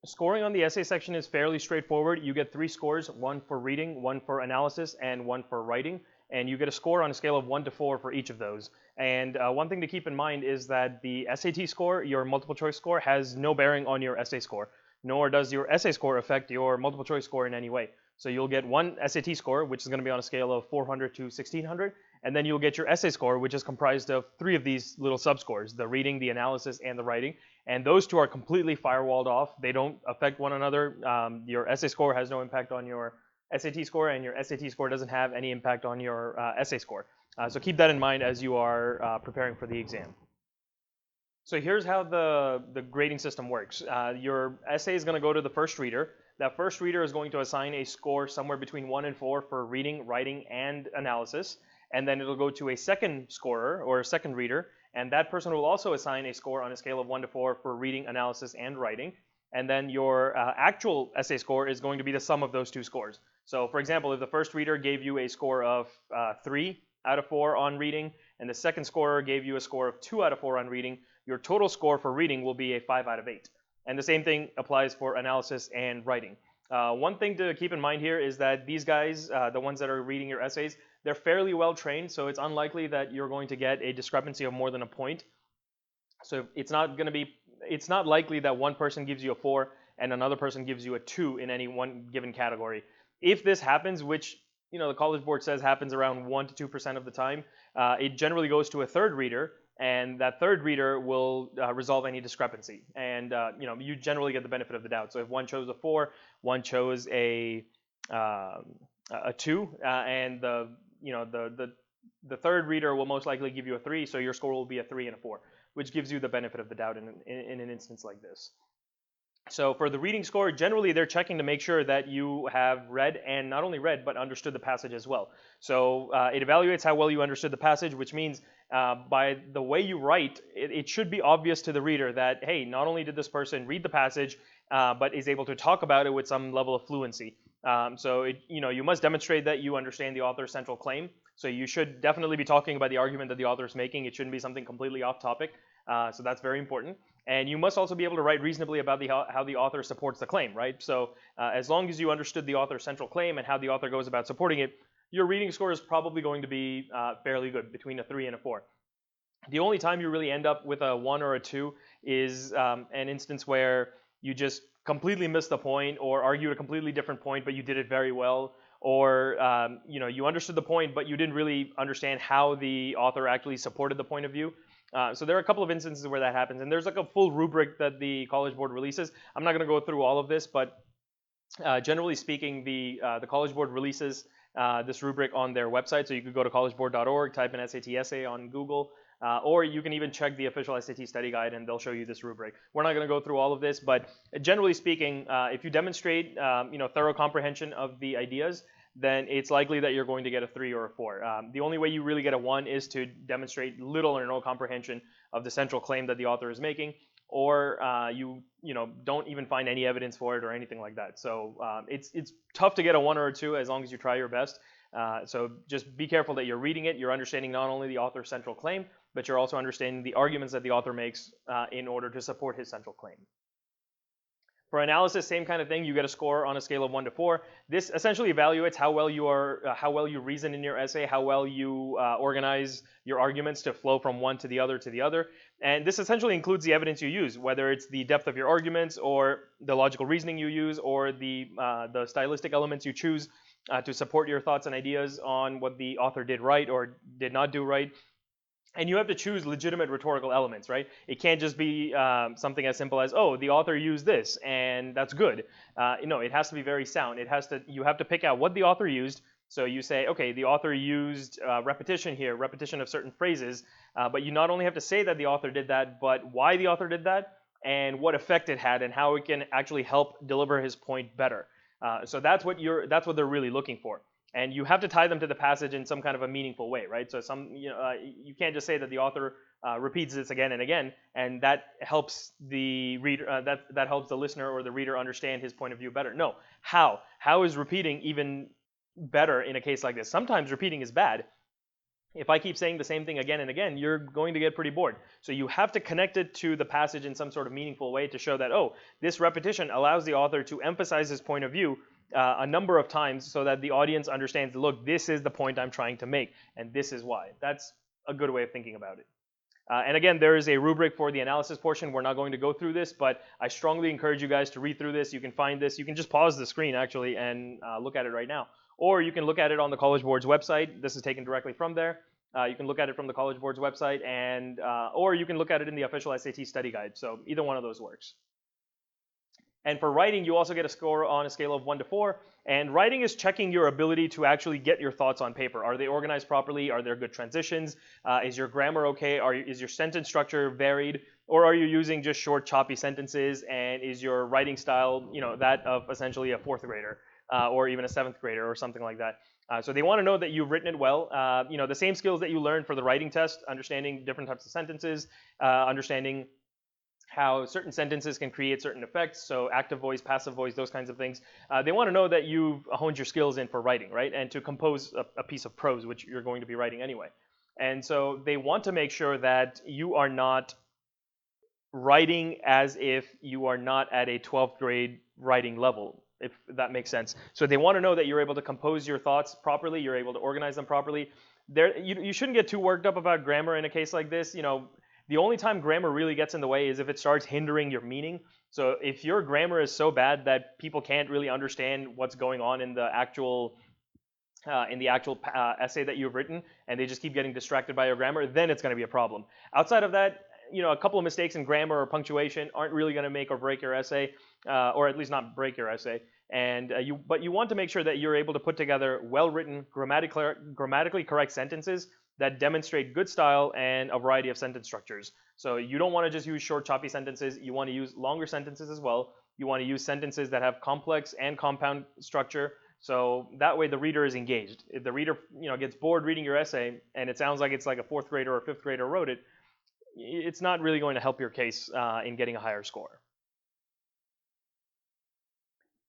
Scoring on the essay section is fairly straightforward. You get 3 scores, one for reading, one for analysis, and one for writing. And you get a score on a scale of 1 to 4 for each of those. And one thing to keep in mind is that the SAT score, your multiple choice score, has no bearing on your essay score, nor does your essay score affect your multiple choice score in any way. So you'll get one SAT score, which is going to be on a scale of 400 to 1600, and then you'll get your essay score, which is comprised of 3 of these little subscores: the reading, the analysis, and the writing. And those two are completely firewalled off. They don't affect one another. Your essay score has no impact on your SAT score, and your SAT score doesn't have any impact on your essay score. So keep that in mind as you are preparing for the exam. So here's how the grading system works. Your essay is going to go to the first reader. That first reader is going to assign a score somewhere between 1 and 4 for reading, writing, and analysis. And then it'll go to a second scorer or a second reader, and that person will also assign a score on a scale of 1 to 4 for reading, analysis, and writing. And then your actual essay score is going to be the sum of those 2 scores. So for example, if the first reader gave you a score of 3 out of 4 on reading, and the second scorer gave you a score of 2 out of 4 on reading, your total score for reading will be a 5 out of 8. And the same thing applies for analysis and writing. One thing to keep in mind here is that these guys, the ones that are reading your essays, they're fairly well trained, so it's unlikely that you're going to get a discrepancy of more than a point. So it's not likely that one person gives you a 4 and another person gives you a 2 in any one given category. If this happens, which the College Board says happens around 1 to 2% of the time, it generally goes to a third reader, and that third reader will resolve any discrepancy. And you generally get the benefit of the doubt. So if one chose a 4, one chose a 2, and the third reader will most likely give you a 3, so your score will be a 3 and a 4, which gives you the benefit of the doubt in an instance like this. So for the reading score, generally they're checking to make sure that you have read, and not only read, but understood the passage as well. So it evaluates how well you understood the passage, which means by the way you write, it should be obvious to the reader that, hey, not only did this person read the passage, but is able to talk about it with some level of fluency. So you must demonstrate that you understand the author's central claim. So you should definitely be talking about the argument that the author is making. It shouldn't be something completely off topic. So that's very important. And you must also be able to write reasonably about how the author supports the claim, right? So as long as you understood the author's central claim and how the author goes about supporting it, your reading score is probably going to be fairly good, between a 3 and a 4. The only time you really end up with a 1 or a 2 is an instance where you just completely missed the point, or argued a completely different point, but you did it very well, or you understood the point, but you didn't really understand how the author actually supported the point of view. So there are a couple of instances where that happens, and there's like a full rubric that the College Board releases. I'm not going to go through all of this, but generally speaking, the College Board releases this rubric on their website. So you could go to collegeboard.org, type in SAT essay on Google, or you can even check the official SAT study guide, and they'll show you this rubric. We're not going to go through all of this, but generally speaking, if you demonstrate thorough comprehension of the ideas, then it's likely that you're going to get a 3 or a 4. The only way you really get a 1 is to demonstrate little or no comprehension of the central claim that the author is making, or you don't even find any evidence for it or anything like that. So it's tough to get a 1 or a 2 as long as you try your best. So just be careful that you're reading it, you're understanding not only the author's central claim, but you're also understanding the arguments that the author makes in order to support his central claim. For analysis, same kind of thing. You get a score on a scale of 1 to 4. This essentially evaluates how well you reason in your essay, how well you organize your arguments to flow from one to the other. And this essentially includes the evidence you use, whether it's the depth of your arguments, or the logical reasoning you use, or the stylistic elements you choose to support your thoughts and ideas on what the author did right or did not do right. And you have to choose legitimate rhetorical elements, right? It can't just be something as simple as, oh, the author used this, and that's good. No, it has to be very sound. You have to pick out what the author used. So you say, okay, the author used repetition here, repetition of certain phrases, but you not only have to say that the author did that, but why the author did that, and what effect it had, and how it can actually help deliver his point better. So that's what they're really looking for. And you have to tie them to the passage in some kind of a meaningful way, right? So you can't just say that the author repeats this again and again, and that helps the reader, that helps the listener or the reader understand his point of view better. No, how is repeating even better in a case like this? Sometimes repeating is bad, If I keep saying the same thing again and again, you're going to get pretty bored. So you have to connect it to the passage in some sort of meaningful way to show that, oh, this repetition allows the author to emphasize his point of view a number of times so that the audience understands, look, this is the point I'm trying to make, and this is why. That's a good way of thinking about it. And again, there is a rubric for the analysis portion. We're not going to go through this, but I strongly encourage you guys to read through this. You can find this. You can just pause the screen, actually, and look at it right now. Or you can look at it on the College Board's website. This is taken directly from there. You can look at it from the College Board's website, and or you can look at it in the official SAT study guide. So either one of those works. And for writing, you also get a score on a scale of 1 to 4. And writing is checking your ability to actually get your thoughts on paper. Are they organized properly? Are there good transitions? Is your grammar okay? Is your sentence structure varied? Or are you using just short, choppy sentences? And is your writing style, that of essentially a 4th grader or even a 7th grader or something like that? So they want to know that you've written it well. The same skills that you learned for the writing test, understanding different types of sentences, understanding how certain sentences can create certain effects, so active voice, passive voice, those kinds of things. They want to know that you've honed your skills in for writing, right? And to compose a piece of prose, which you're going to be writing anyway. And so they want to make sure that you are not writing as if you are not at a 12th grade writing level, if that makes sense. So they want to know that you're able to compose your thoughts properly, you're able to organize them properly. You shouldn't get too worked up about grammar in a case like this. The only time grammar really gets in the way is if it starts hindering your meaning. So if your grammar is so bad that people can't really understand what's going on in the actual essay that you've written, and they just keep getting distracted by your grammar, then it's going to be a problem. Outside of that, a couple of mistakes in grammar or punctuation aren't really going to make or break your essay, or at least not break your essay. And but you want to make sure that you're able to put together well-written, grammatically correct sentences that demonstrate good style and a variety of sentence structures. So you don't want to just use short, choppy sentences. You want to use longer sentences as well. You want to use sentences that have complex and compound structure. So that way the reader is engaged. If the reader gets bored reading your essay and it sounds like it's like a 4th grader or 5th grader wrote it, it's not really going to help your case in getting a higher score.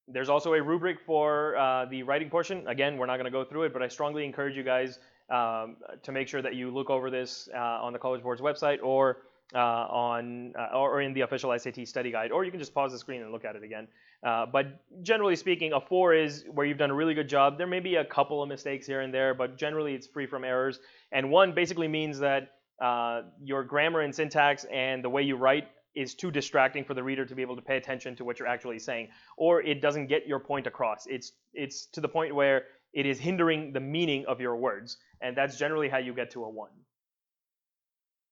There's also a rubric for the writing portion. Again, we're not going to go through it, but I strongly encourage you guys to make sure that you look over this on the College Board's website or or in the official SAT study guide, or you can just pause the screen and look at it again. But generally speaking, a 4 is where you've done a really good job. There may be a couple of mistakes here and there, but generally it's free from errors. And 1 basically means that your grammar and syntax and the way you write is too distracting for the reader to be able to pay attention to what you're actually saying, or it doesn't get your point across. It's to the point where it is hindering the meaning of your words, and that's generally how you get to a 1.